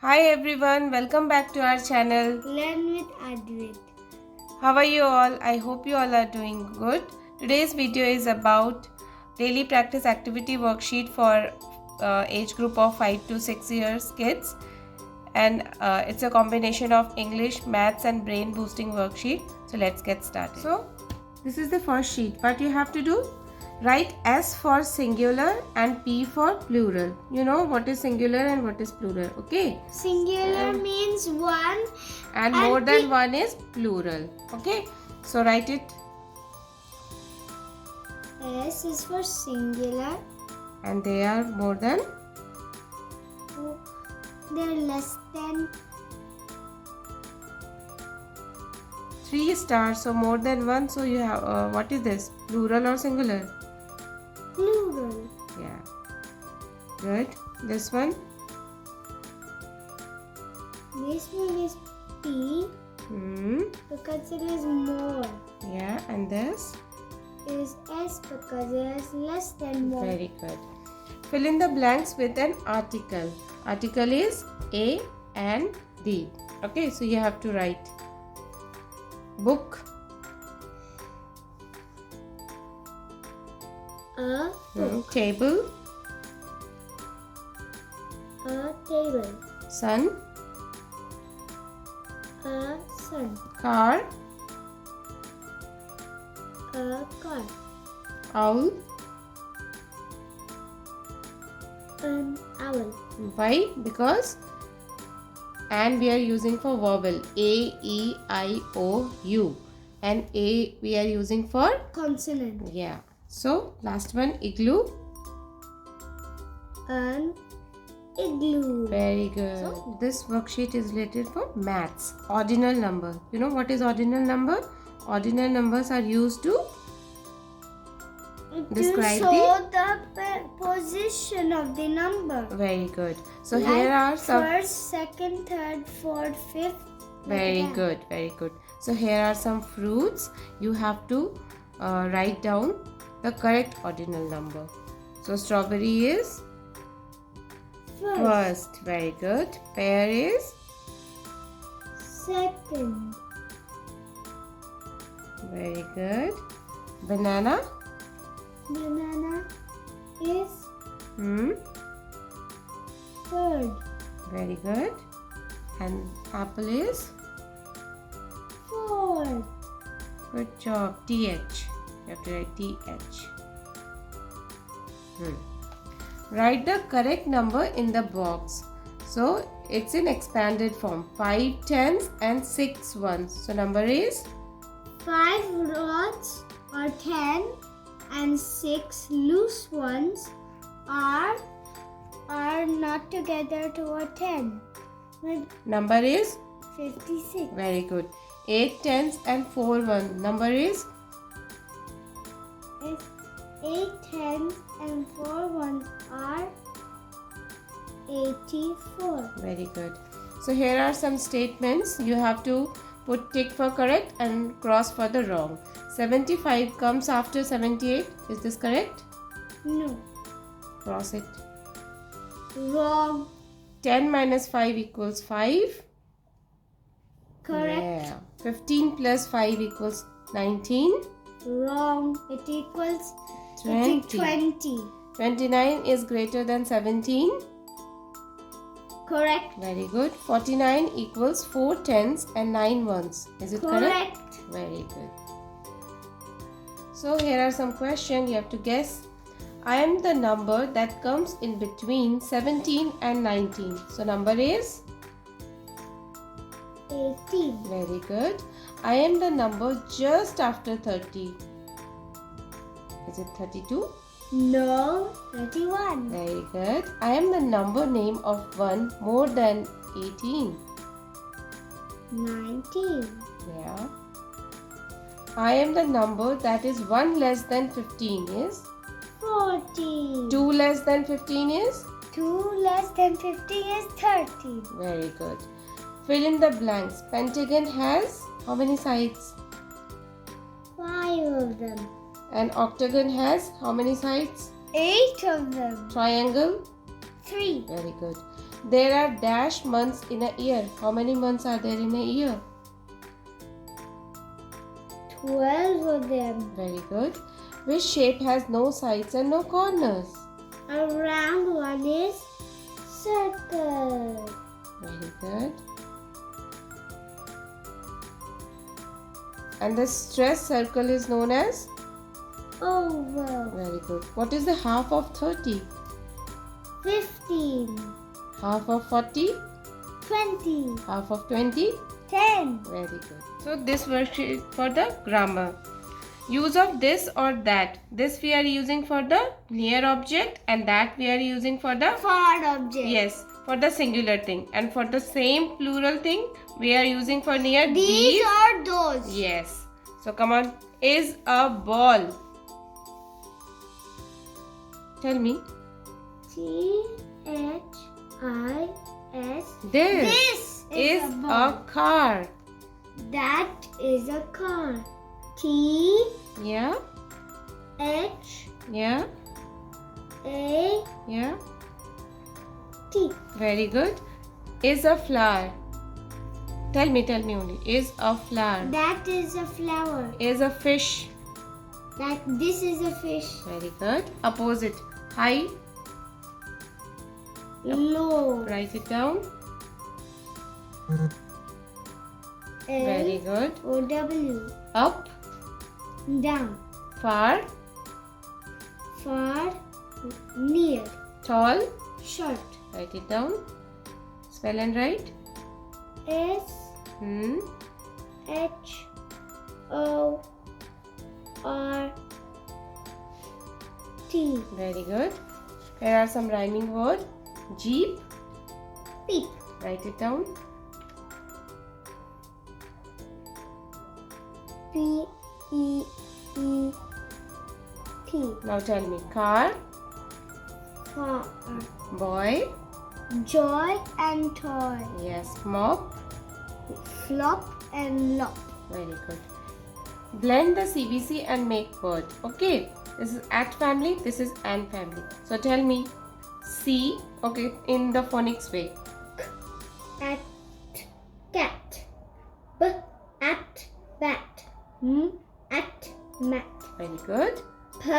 Hi everyone, welcome back to our channel. Learn with Advait. How are you all? I hope you all are doing good. Today's video is about daily practice activity worksheet for age group of 5 to 6 years kids, and it's a combination of English, maths and brain boosting worksheet. So let's get started. So this is the first sheet. What you have to do? Write S for singular and P for plural. You know what is singular and what is plural, okay? Singular means one And more than one is plural, okay? So write it. S is for singular. And they are more than? They're less than 3 stars, so more than one. So you have, what is this? Plural or singular? plural. Yeah. Good. This one? This one is P because it is more. Yeah, and this? Is S because it is less than more. Very good. Fill in the blanks with an article. Article is A and D. Okay, so you have to write book, A book. table, A table. sun, A sun. car, A car. owl. An owl. Why? Because and we are using for vowel A, E, I, O, U, and A we are using for Consonant. yeah. So last one, igloo. An igloo. Very good. So this worksheet is related for maths. Ordinal number. You know what is ordinal number? Ordinal numbers are used to describe to show the position of the number. Very good. So Like here are some first, second, third, fourth, fifth. very like that. good, very good. So here are some fruits. You have to write down the correct ordinal number. So strawberry is first. Very good. Pear is Second. very good. Banana Banana is third. very good. And apple is Fourth. good job. TH. You have to write TH. Write the correct number in the box. So it's in expanded form. 5 tens and 6 ones. So number is 5 rods are 10 and 6 loose ones are not together to a 10. number is 56. very good. 8 tens and 4 ones. Number is If 8 tens and 4 ones are 84. very good. So here are some statements. You have to put tick for correct and cross for the wrong. 75 comes after 78. Is this correct? No. Cross it. Wrong. 10 minus 5 equals 5. Correct. Yeah. 15 plus 5 equals 19. Wrong. It equals 20. 20. 29 is greater than 17. Correct. Very good. 49 equals 4 tens and 9 ones. Is it correct? Very good. So here are some questions. You have to guess. I am the number that comes in between 17 and 19. So number is 18. very good. I am the number just after 30. Is it 32? No. 31. Very good. I am the number name of one more than 18. 19. Yeah. I am the number that is 1 less than 15 is 40. 2 less than 15 is 2 less than 15 is 30. very good. Fill in the blanks. Pentagon has how many sides? 5 of them. An octagon has how many sides? 8 of them. Triangle? 3. Very good. There are dash months in a year. How many months are there in a year? 12 of them. Very good. Which shape has no sides and no corners? A round one is circle. Very good. And the stress circle is known as? Oval. Very good. What is the half of 30? 15. Half of 40? 20. Half of 20? 10. Very good. So this worksheet for the grammar. Use of this or that. This we are using for the near object and that we are using for the Far object. yes, for the singular thing. And for the same plural thing we are using for near These or those. Yes. So come on. Is a ball. Tell me. This. This is a car. That is a car. T. Yeah. H. Yeah. A. Yeah. T. Very good. Is a flower. Tell me only. Is a flower. That is a flower. Is a fish. This is a fish. Very good. Opposite. High. Low. Write it down. L. Very good. O. W. Up. Down. Far. Far. Near. Tall. Short. Write it down. Spell and write. S. H. O. R. T. Very good. Here are some rhyming words. Jeep. Peep. Write it down. P. E. E. P. Now tell me. Car. Car. Boy. Joy and toy. Yes. Mop. Flop and lop. Very good. Blend the CBC and make word. Okay. This is at family. This is an family. So tell me. C. Okay. In the phonics way. At cat. B. At bat. M. At mat. Very good. P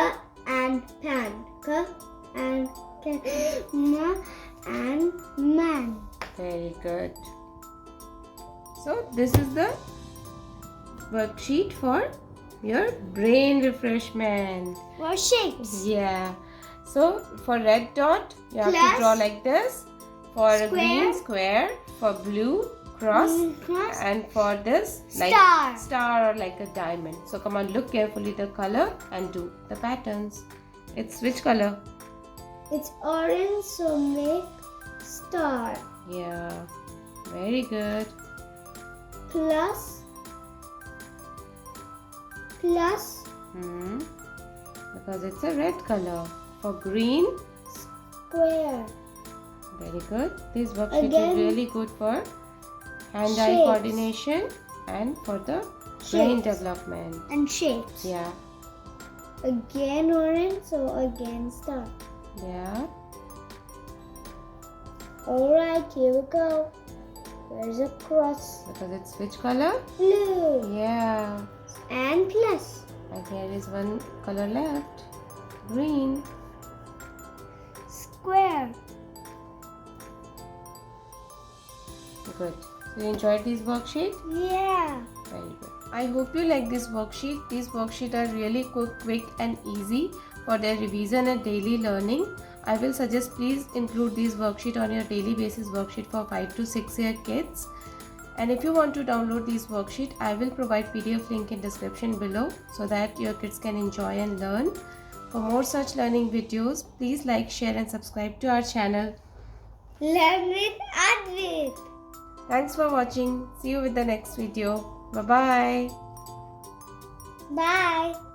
and pan. K and can. M and man. Very good. So this is the worksheet for your brain refreshment. Worksheets. Yeah. So for red dot, you have Plus to draw like this. For a green square. For blue, cross. Cross. And for this, like star or like a diamond. So come on, look carefully the color and do the patterns. It's which color? It's orange, so make star. Yeah. Very good. Plus. Because it's a red color. For green, Square. very good. This worksheet Again, is really good for hand-eye shapes. coordination and for the brain Shapes. development. And shapes. Yeah. Again orange, so again star. Yeah. Alright, here we go. There's a cross. Because it's which color? Blue. Yeah. And plus. And here is one color left. Green. Square. Good. So you enjoyed this worksheet? Yeah. Very good. I hope you like this worksheet. These worksheets are really quick and easy for their revision and daily learning. I will suggest please include these worksheet on your daily basis worksheet for 5 to 6 year kids. And if you want to download these worksheet, I will provide PDF link in description below so that your kids can enjoy and learn. For more such learning videos, please like, share and subscribe to our channel. Learn with Advait. Thanks for watching. See you with the next video. Bye-bye. Bye.